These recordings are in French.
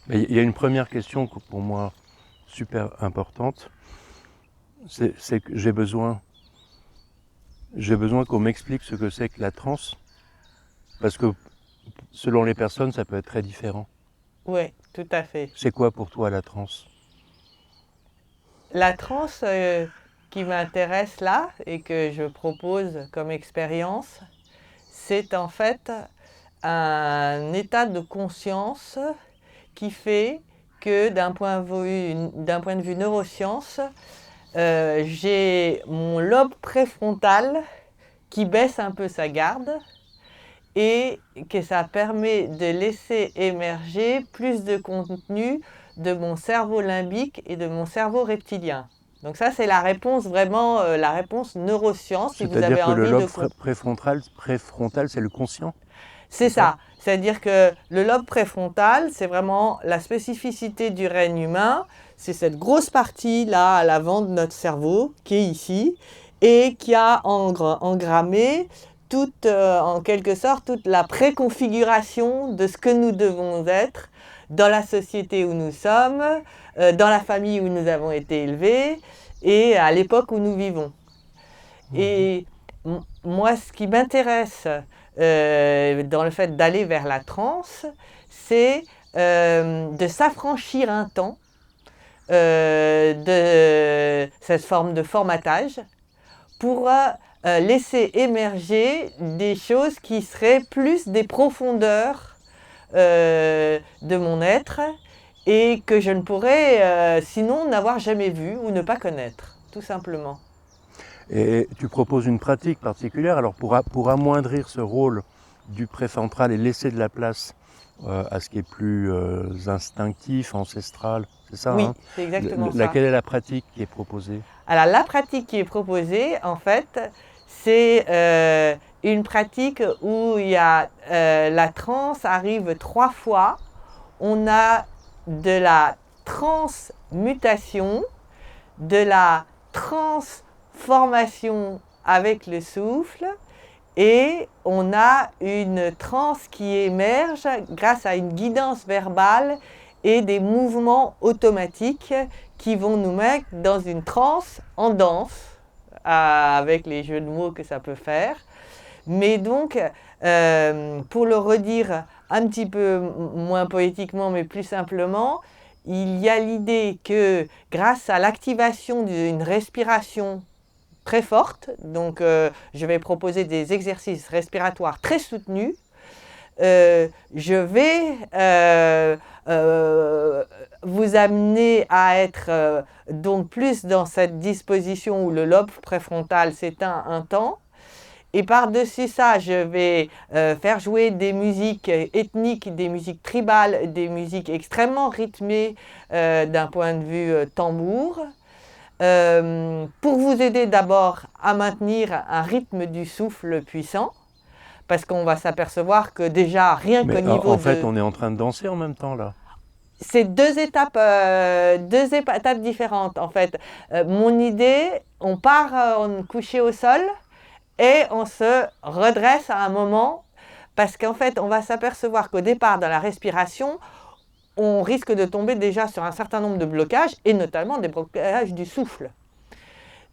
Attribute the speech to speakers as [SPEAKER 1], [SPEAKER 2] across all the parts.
[SPEAKER 1] Mais il y a une première question pour moi super importante, c'est que j'ai besoin qu'on m'explique ce que c'est que la transe, parce que selon les personnes, ça peut être très différent.
[SPEAKER 2] Oui, tout à fait.
[SPEAKER 1] C'est quoi pour toi la transe?
[SPEAKER 2] La transe qui m'intéresse là et que je propose comme expérience, c'est en fait un état de conscience qui fait que d'un point de vue neurosciences, j'ai mon lobe préfrontal qui baisse un peu sa garde et que ça permet de laisser émerger plus de contenu de mon cerveau limbique et de mon cerveau reptilien. Donc ça, c'est la réponse vraiment, la réponse neurosciences, si vous
[SPEAKER 1] C'est-à-dire
[SPEAKER 2] avez
[SPEAKER 1] que le
[SPEAKER 2] envie
[SPEAKER 1] lobe
[SPEAKER 2] de comprendre.
[SPEAKER 1] préfrontal, c'est le conscient,
[SPEAKER 2] C'est
[SPEAKER 1] c'est ça?
[SPEAKER 2] ça. C'est-à-dire que le lobe préfrontal, c'est vraiment la spécificité du règne humain. C'est cette grosse partie là à l'avant de notre cerveau qui est ici et qui a engrammé toute, en quelque sorte, toute la préconfiguration de ce que nous devons être dans la société où nous sommes, dans la famille où nous avons été élevés et à l'époque où nous vivons.
[SPEAKER 1] Mhm.
[SPEAKER 2] Et moi, ce qui m'intéresse dans le fait d'aller vers la transe, c'est de s'affranchir un temps de cette forme de formatage pour laisser émerger des choses qui seraient plus des profondeurs de mon être et que je ne pourrais sinon n'avoir jamais vu ou ne pas connaître, tout simplement.
[SPEAKER 1] Et tu proposes une pratique particulière, alors pour amoindrir ce rôle du préfrontal et laisser de la place à ce qui est plus instinctif, ancestral, c'est ça, hein?
[SPEAKER 2] Oui, c'est exactement ça.
[SPEAKER 1] Laquelle est la pratique qui est proposée?
[SPEAKER 2] Alors la pratique qui est proposée, en fait, c'est une pratique où il y a la transe arrive 3 fois. On a de la transmutation, de la transformation avec le souffle et on a une transe qui émerge grâce à une guidance verbale et des mouvements automatiques qui vont nous mettre dans une transe en danse, avec les jeux de mots que ça peut faire. Mais donc, pour le redire un petit peu moins poétiquement, mais plus simplement, il y a l'idée que grâce à l'activation d'une respiration très forte, donc je vais proposer des exercices respiratoires très soutenus, je vais vous amener à être donc plus dans cette disposition où le lobe préfrontal s'éteint un temps. Et par-dessus ça, je vais faire jouer des musiques ethniques, des musiques tribales, des musiques extrêmement rythmées d'un point de vue tambour, pour vous aider d'abord à maintenir un rythme du souffle puissant, parce qu'on va s'apercevoir que déjà, rien qu'au
[SPEAKER 1] Mais
[SPEAKER 2] niveau
[SPEAKER 1] en fait,
[SPEAKER 2] de...
[SPEAKER 1] on est en train de danser en même temps là.
[SPEAKER 2] C'est deux étapes différentes en fait. Mon idée, on part couché au sol et on se redresse à un moment parce qu'en fait, on va s'apercevoir qu'au départ, dans la respiration, on risque de tomber déjà sur un certain nombre de blocages et notamment des blocages du souffle.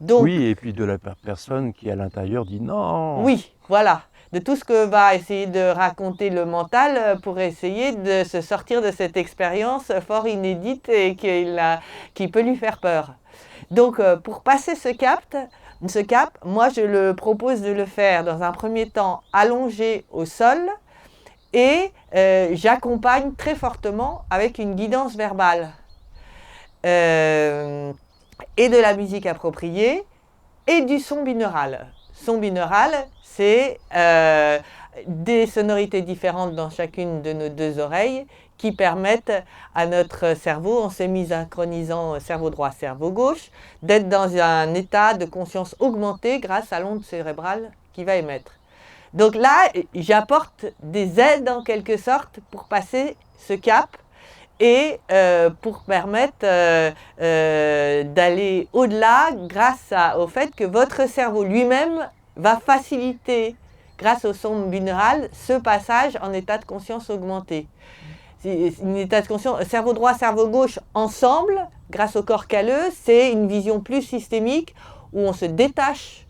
[SPEAKER 2] Donc,
[SPEAKER 1] Oui, et puis de la personne qui à l'intérieur dit non.
[SPEAKER 2] oui, voilà, de tout ce que va essayer de raconter le mental pour essayer de se sortir de cette expérience fort inédite et qui peut lui faire peur. Donc, pour passer ce cap, moi je le propose de le faire dans un premier temps allongé au sol et j'accompagne très fortement avec une guidance verbale euh, et de la musique appropriée et du son binaural. Son binaural, c'est des sonorités différentes dans chacune de nos deux oreilles qui permettent à notre cerveau, en semi-synchronisant cerveau droit, cerveau gauche, d'être dans un état de conscience augmenté grâce à l'onde cérébrale qui va émettre. Donc là, j'apporte des aides en quelque sorte pour passer ce cap et pour permettre d'aller au-delà grâce au fait que votre cerveau lui-même va faciliter, grâce au son binaural, ce passage en état de conscience augmenté. c'est une état de conscience, cerveau droit, cerveau gauche ensemble, grâce au corps calleux, c'est une vision plus systémique où on se détache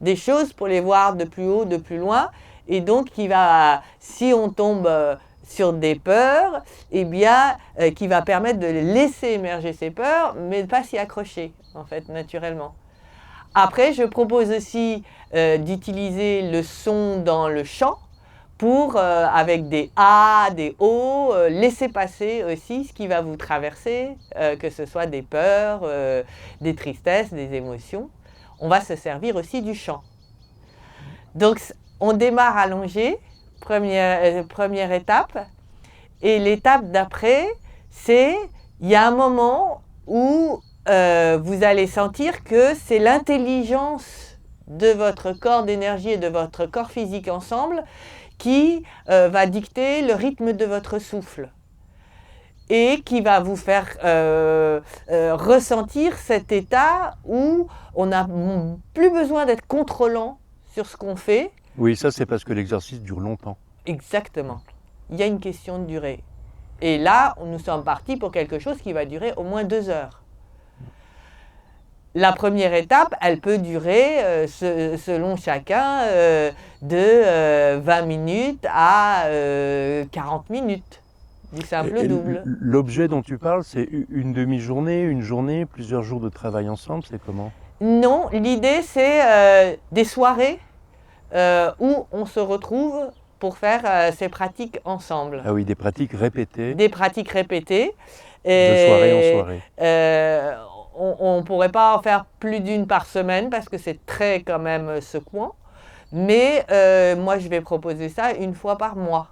[SPEAKER 2] des choses pour les voir de plus haut, de plus loin, et donc si on tombe sur des peurs, eh bien, qui va permettre de laisser émerger ces peurs, mais de ne pas s'y accrocher, en fait, naturellement. Après, je propose aussi d'utiliser le son dans le chant pour, avec des A, des O, laisser passer aussi ce qui va vous traverser, que ce soit des peurs, des tristesses, des émotions. On va se servir aussi du chant. Donc, on démarre allongé, première étape. Et l'étape d'après, c'est, il y a un moment où vous allez sentir que c'est l'intelligence de votre corps d'énergie et de votre corps physique ensemble qui va dicter le rythme de votre souffle et qui va vous faire ressentir cet état où on n'a plus besoin d'être contrôlant sur ce qu'on fait.
[SPEAKER 1] Oui, ça c'est parce que l'exercice dure longtemps.
[SPEAKER 2] Exactement. Il y a une question de durée. Et là, nous sommes partis pour quelque chose qui va durer au moins 2 heures. La première étape, elle peut durer, selon chacun, de 20 minutes à 40 minutes, du simple au double.
[SPEAKER 1] L'objet dont tu parles, c'est une demi-journée, une journée, plusieurs jours de travail ensemble, c'est comment?
[SPEAKER 2] Non, l'idée c'est des soirées où on se retrouve pour faire ces pratiques ensemble.
[SPEAKER 1] Ah oui, des pratiques répétées.
[SPEAKER 2] Des pratiques répétées.
[SPEAKER 1] De soirée en soirée.
[SPEAKER 2] On ne pourrait pas en faire plus d'une par semaine parce que c'est très quand même secouant. Mais moi, je vais proposer ça une fois par mois.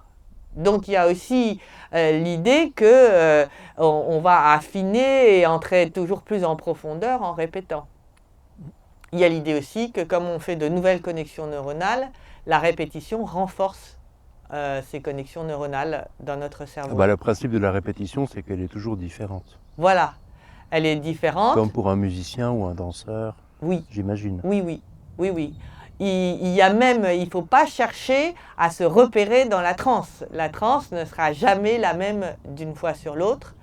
[SPEAKER 2] Donc, il y a aussi l'idée que on va affiner et entrer toujours plus en profondeur en répétant. Il y a l'idée aussi que comme on fait de nouvelles connexions neuronales, la répétition renforce ces connexions neuronales dans notre cerveau.
[SPEAKER 1] Ah bah, le principe de la répétition, c'est qu'elle est toujours différente.
[SPEAKER 2] Voilà, elle est différente.
[SPEAKER 1] Comme pour un musicien ou un danseur,
[SPEAKER 2] oui.
[SPEAKER 1] J'imagine.
[SPEAKER 2] Oui. Il y a même, il ne faut pas chercher à se repérer dans la transe. La transe ne sera jamais la même d'une fois sur l'autre,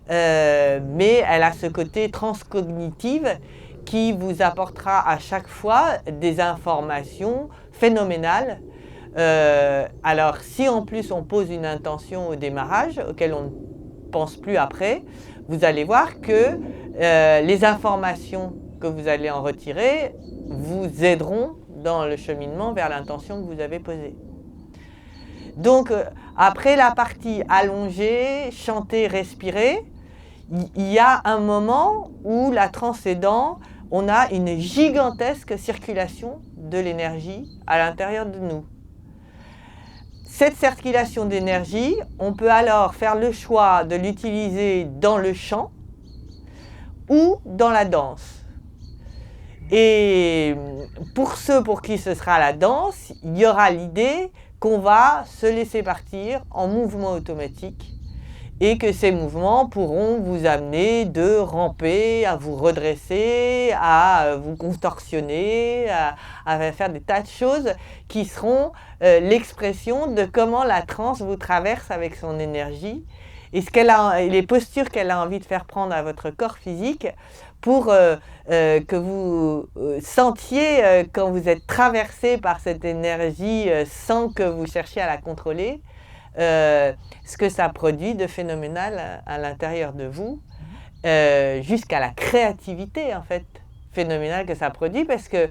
[SPEAKER 2] mais elle a ce côté transcognitive qui vous apportera à chaque fois des informations phénoménales. Alors, si en plus on pose une intention au démarrage, auquel on ne pense plus après, vous allez voir que les informations que vous allez en retirer vous aideront dans le cheminement vers l'intention que vous avez posée. Donc, après la partie allongée, chanter, respirer, il y a un moment où la transcédant, on a une gigantesque circulation de l'énergie à l'intérieur de nous. Cette circulation d'énergie, on peut alors faire le choix de l'utiliser dans le chant ou dans la danse. Et pour ceux pour qui ce sera la danse, il y aura l'idée qu'on va se laisser partir en mouvement automatique et que ces mouvements pourront vous amener de ramper, à vous redresser, à vous contorsionner, à faire des tas de choses qui seront l'expression de comment la transe vous traverse avec son énergie et les postures qu'elle a envie de faire prendre à votre corps physique pour que vous sentiez quand vous êtes traversé par cette énergie sans que vous cherchiez à la contrôler, ce que ça produit de phénoménal à l'intérieur de vous, jusqu'à la créativité en fait phénoménale que ça produit, parce que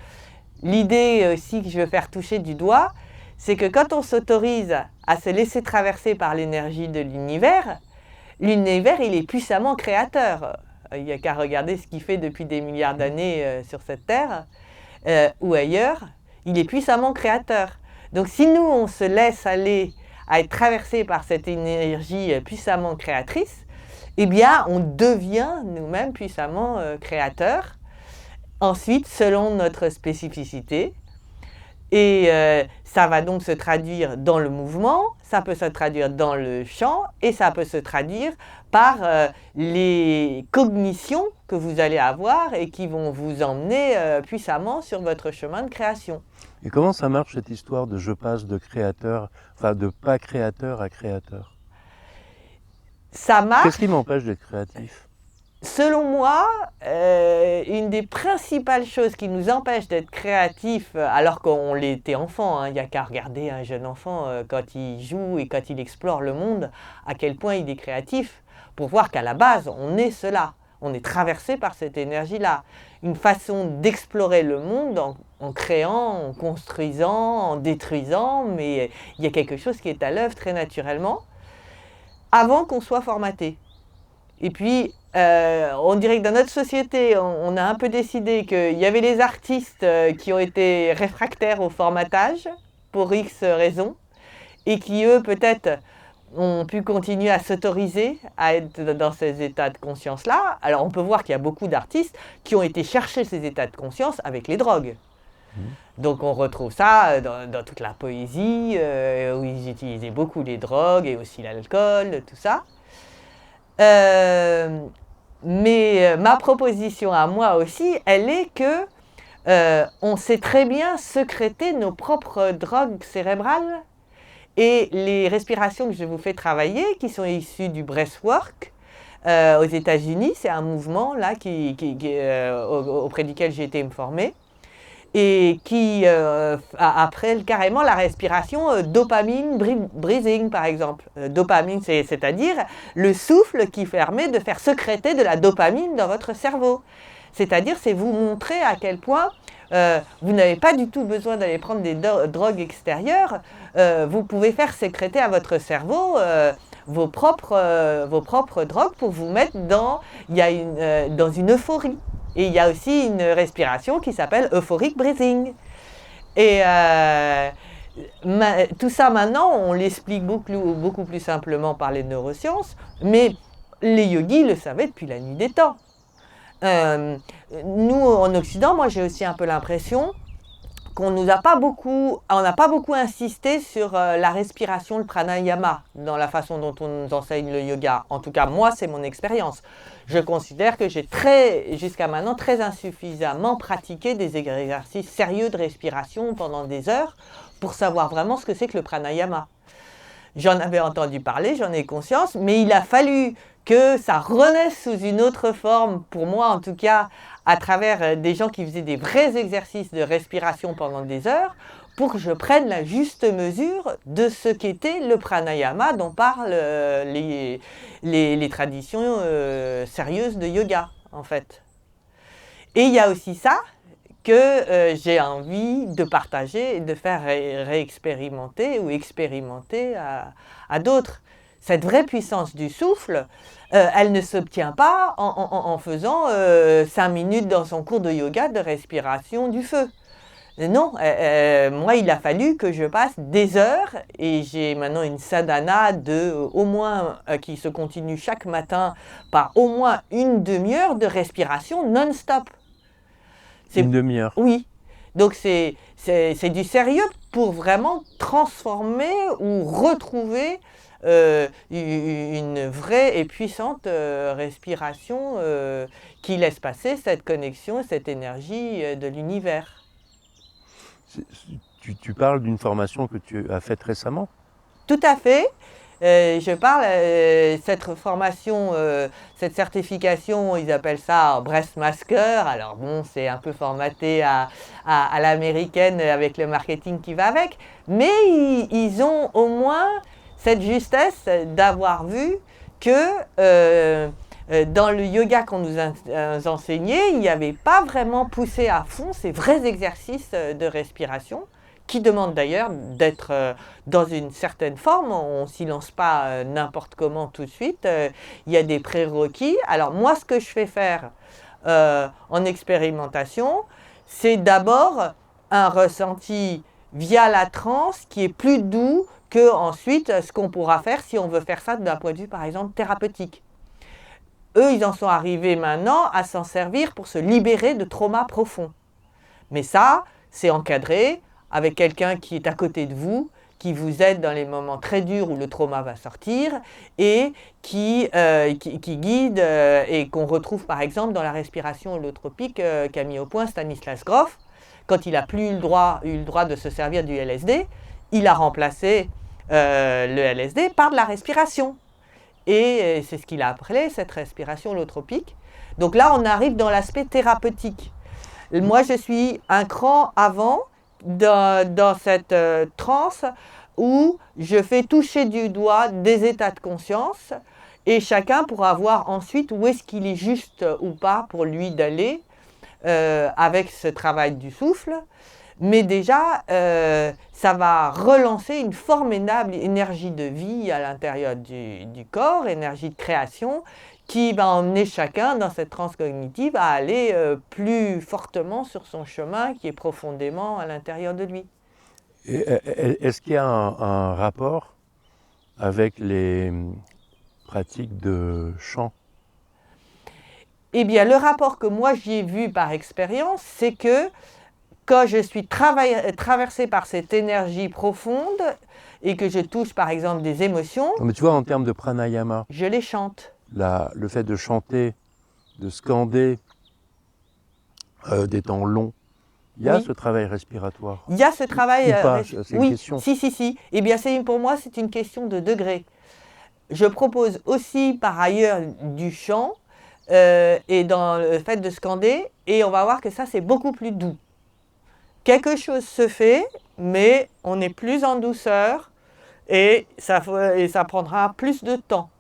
[SPEAKER 2] l'idée aussi que je veux faire toucher du doigt, c'est que quand on s'autorise à se laisser traverser par l'énergie de l'univers, l'univers il est puissamment créateur. Il n'y a qu'à regarder ce qu'il fait depuis des milliards d'années sur cette terre ou ailleurs, il est puissamment créateur. Donc si nous on se laisse aller à être traversé par cette énergie puissamment créatrice, eh bien on devient nous-mêmes puissamment créateurs. Ensuite, selon notre spécificité, et ça va donc se traduire dans le mouvement, ça peut se traduire dans le chant et ça peut se traduire par les cognitions que vous allez avoir et qui vont vous emmener puissamment sur votre chemin de création.
[SPEAKER 1] Et comment ça marche cette histoire de je passe de créateur, enfin de pas créateur à créateur?
[SPEAKER 2] Ça marche.
[SPEAKER 1] Qu'est-ce qui m'empêche d'être créatif?
[SPEAKER 2] Selon moi, une des principales choses qui nous empêche d'être créatifs, alors qu'on l'était enfant, hein, il n'y a qu'à regarder un jeune enfant quand il joue et quand il explore le monde, à quel point il est créatif, pour voir qu'à la base, on est cela. On est traversé par cette énergie-là. Une façon d'explorer le monde en créant, en construisant, en détruisant, mais il y a quelque chose qui est à l'œuvre très naturellement, avant qu'on soit formaté. Et puis, on dirait que dans notre société, on a un peu décidé qu'il y avait les artistes qui ont été réfractaires au formatage, pour X raisons, et qui, eux, peut-être, ont pu continuer à s'autoriser à être dans ces états de conscience-là. Alors, on peut voir qu'il y a beaucoup d'artistes qui ont été chercher ces états de conscience avec les drogues. Donc, on retrouve ça dans toute la poésie, où ils utilisaient beaucoup les drogues et aussi l'alcool, tout ça. Mais ma proposition à moi aussi, elle est que on sait très bien sécréter nos propres drogues cérébrales et les respirations que je vous fais travailler, qui sont issues du breathwork aux États-Unis, c'est un mouvement là auprès duquel j'ai été me former et qui après carrément la respiration dopamine breathing par exemple. Dopamine, c'est-à-dire le souffle qui permet de faire sécréter de la dopamine dans votre cerveau. C'est-à-dire, c'est vous montrer à quel point vous n'avez pas du tout besoin d'aller prendre des drogues extérieures. Vous pouvez faire sécréter à votre cerveau vos propres drogues pour vous mettre dans une euphorie. Et il y a aussi une respiration qui s'appelle euphoric breathing. Et tout ça maintenant, on l'explique beaucoup plus simplement par les neurosciences, mais les yogis le savaient depuis la nuit des temps. Nous, en Occident, moi j'ai aussi un peu l'impression qu'on n'a pas beaucoup insisté sur la respiration, le pranayama, dans la façon dont on nous enseigne le yoga. En tout cas, moi, c'est mon expérience. Je considère que j'ai jusqu'à maintenant, très insuffisamment pratiqué des exercices sérieux de respiration pendant des heures pour savoir vraiment ce que c'est que le pranayama. J'en avais entendu parler, j'en ai conscience, mais il a fallu que ça renaisse sous une autre forme, pour moi en tout cas, à travers des gens qui faisaient des vrais exercices de respiration pendant des heures, pour que je prenne la juste mesure de ce qu'était le pranayama dont parlent les traditions sérieuses de yoga, en fait. Et il y a aussi ça que j'ai envie de partager et de faire réexpérimenter ou expérimenter à d'autres. Cette vraie puissance du souffle, elle ne s'obtient pas en faisant 5 minutes dans son cours de yoga de respiration du feu. Non, moi il a fallu que je passe des heures et j'ai maintenant une sadhana au moins qui se continue chaque matin par au moins une demi-heure de respiration non-stop.
[SPEAKER 1] Une demi-heure?
[SPEAKER 2] Oui. Donc c'est du sérieux pour vraiment transformer ou retrouver une vraie et puissante respiration qui laisse passer cette connexion, cette énergie de l'univers.
[SPEAKER 1] Tu parles d'une formation que tu as faite récemment?
[SPEAKER 2] Tout à fait. Je parle, cette formation, cette certification, ils appellent ça Breathmaster. Alors bon, c'est un peu formaté à l'américaine avec le marketing qui va avec, mais ils ont au moins cette justesse d'avoir vu que dans le yoga qu'on nous a enseigné, il n'y avait pas vraiment poussé à fond ces vrais exercices de respiration, qui demandent d'ailleurs d'être dans une certaine forme. On ne s'y lance pas n'importe comment tout de suite. Il y a des prérequis. Alors moi, ce que je fais faire en expérimentation, c'est d'abord un ressenti via la transe qui est plus doux que ensuite ce qu'on pourra faire si on veut faire ça d'un point de vue, par exemple, thérapeutique. Eux, ils en sont arrivés maintenant à s'en servir pour se libérer de traumas profonds. Mais ça, c'est encadré avec quelqu'un qui est à côté de vous, qui vous aide dans les moments très durs où le trauma va sortir et qui guide et qu'on retrouve par exemple dans la respiration holotropique qu'a mis au point Stanislas Grof. Quand il n'a plus eu le droit de se servir du LSD, il a remplacé le LSD par de la respiration. Et c'est ce qu'il a appelé cette respiration holotropique. Donc là, on arrive dans l'aspect thérapeutique. Moi, je suis un cran avant dans cette transe où je fais toucher du doigt des états de conscience et chacun pourra voir ensuite où est-ce qu'il est juste ou pas pour lui d'aller avec ce travail du souffle. Mais déjà, ça va relancer une formidable énergie de vie à l'intérieur du corps, énergie de création, qui va emmener chacun dans cette transe cognitive à aller plus fortement sur son chemin qui est profondément à l'intérieur de lui.
[SPEAKER 1] Est-ce qu'il y a un rapport avec les pratiques de chant?
[SPEAKER 2] Eh bien, le rapport que moi j'ai vu par expérience, c'est que quand je suis traversée par cette énergie profonde et que je touche par exemple des émotions,
[SPEAKER 1] Non, mais tu vois, en termes de pranayama,
[SPEAKER 2] je les chante.
[SPEAKER 1] le fait de chanter, de scander des temps longs, il y a
[SPEAKER 2] Oui.
[SPEAKER 1] ce travail respiratoire.
[SPEAKER 2] Il y a ce travail.
[SPEAKER 1] Ou pas, c'est une
[SPEAKER 2] oui,
[SPEAKER 1] question.
[SPEAKER 2] si. Eh bien, pour moi, c'est une question de degré. Je propose aussi par ailleurs du chant et dans le fait de scander, et on va voir que ça, c'est beaucoup plus doux. Quelque chose se fait, mais on est plus en douceur et ça prendra plus de temps.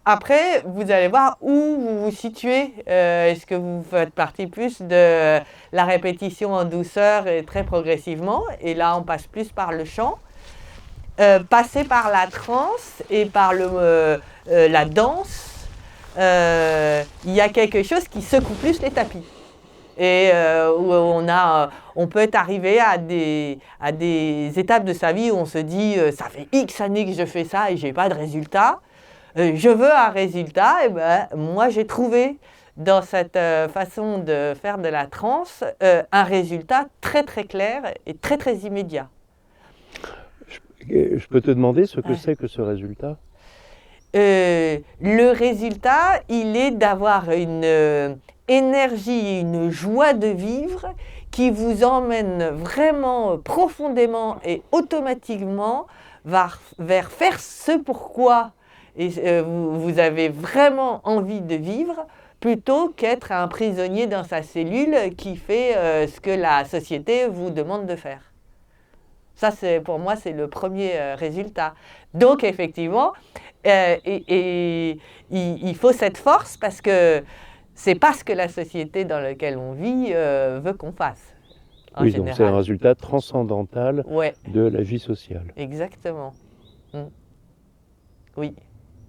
[SPEAKER 2] Après, vous allez voir où vous vous situez. Est-ce que vous faites partie plus de la répétition en douceur et très progressivement? Et là, on passe plus par le chant. Passer par la transe et par la danse, il y a quelque chose qui secoue plus les tapis. Et où on peut être arrivé à des étapes de sa vie où on se dit ça fait X années que je fais ça et j'ai pas de résultat. Je veux un résultat, et ben moi j'ai trouvé dans cette façon de faire de la transe un résultat très très clair et très très immédiat.
[SPEAKER 1] Je peux te demander ce que c'est que ce résultat?
[SPEAKER 2] Le résultat, il est d'avoir une énergie, une joie de vivre qui vous emmène vraiment profondément et automatiquement vers faire ce pourquoi vous avez vraiment envie de vivre, plutôt qu'être un prisonnier dans sa cellule qui fait ce que la société vous demande de faire. Ça, pour moi, c'est le premier résultat. Donc, effectivement, il faut cette force parce que c'est pas ce que la société dans laquelle on vit veut qu'on fasse.
[SPEAKER 1] Oui, général. Donc c'est un résultat transcendantal
[SPEAKER 2] ouais.
[SPEAKER 1] de la vie sociale.
[SPEAKER 2] Exactement. Oui.